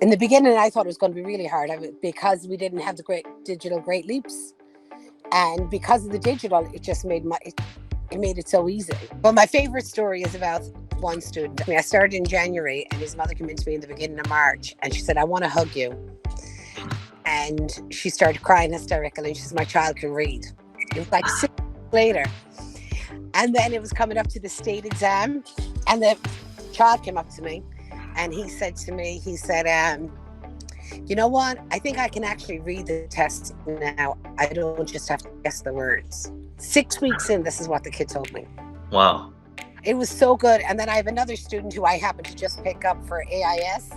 In the beginning, I thought it was going to be really hard because we didn't have the great leaps. And because of the digital, it just it made it so easy. But my favorite story is about one student. I started in January and his mother came into me in the beginning of March and she said, I want to hug you. And she started crying hysterically. And she says, my child can read. It was like 6 months later. And then it was coming up to the state exam. And the child came up to me and he said to me, you know what? I think I can actually read the test now. I don't just have to guess the words. 6 weeks in, this is what the kid told me. Wow. It was so good. And then I have another student who I happened to just pick up for AIS.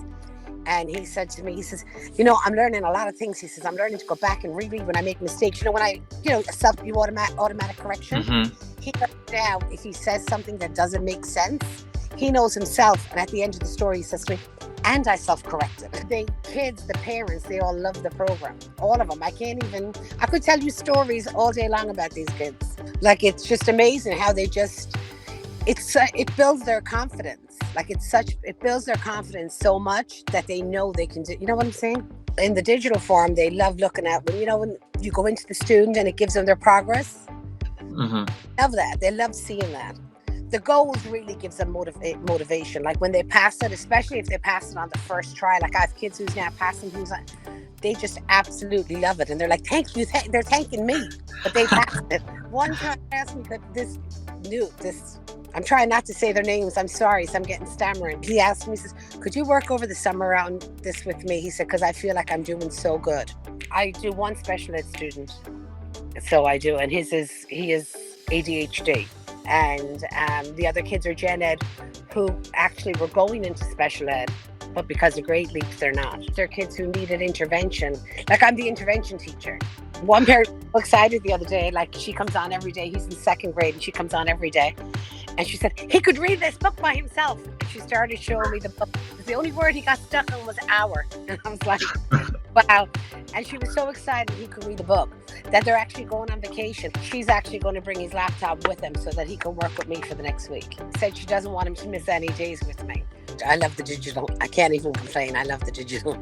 And he said to me, he says, I'm learning a lot of things. He says, I'm learning to go back and reread when I make mistakes. When automatic correction. Mm-hmm. He knows now if he says something that doesn't make sense, he knows himself. And at the end of the story, he says to me, and I self-corrected. The kids, the parents, they all love the program. All of them. I could tell you stories all day long about these kids. Like, it's just amazing how they it builds their confidence. Like, it builds their confidence so much that they know they can do, you know what I'm saying? In the digital form, they love looking at when you go into the student and it gives them their progress. Mm-hmm. Love that. They love seeing that. The goals really gives them motivation. Like when they pass it, especially if they pass it on the first try. Like I have kids who's now passing, they just absolutely love it. And they're like, thank you. They're thanking me, but they passed it. One time asked me that I'm trying not to say their names. I'm sorry. So I'm getting stammering. He asked me, he says, could you work over the summer around this with me? He said, because I feel like I'm doing so good. I do one special ed student. So I do. And he is ADHD. And the other kids are gen ed who actually were going into special ed, but because of great leaps, they're not. They're kids who needed intervention. Like I'm the intervention teacher. One parent was excited the other day, like she comes on every day. He's in 2nd grade and she comes on every day. And she said, he could read this book by himself. And she started showing me the book. The only word he got stuck on was hour. And I was like, wow. And she was so excited he could read the book that they're actually going on vacation. She's actually going to bring his laptop with him so that he can work with me for the next week. Said she doesn't want him to miss any days with me. I love the digital. I can't even complain. I love the digital.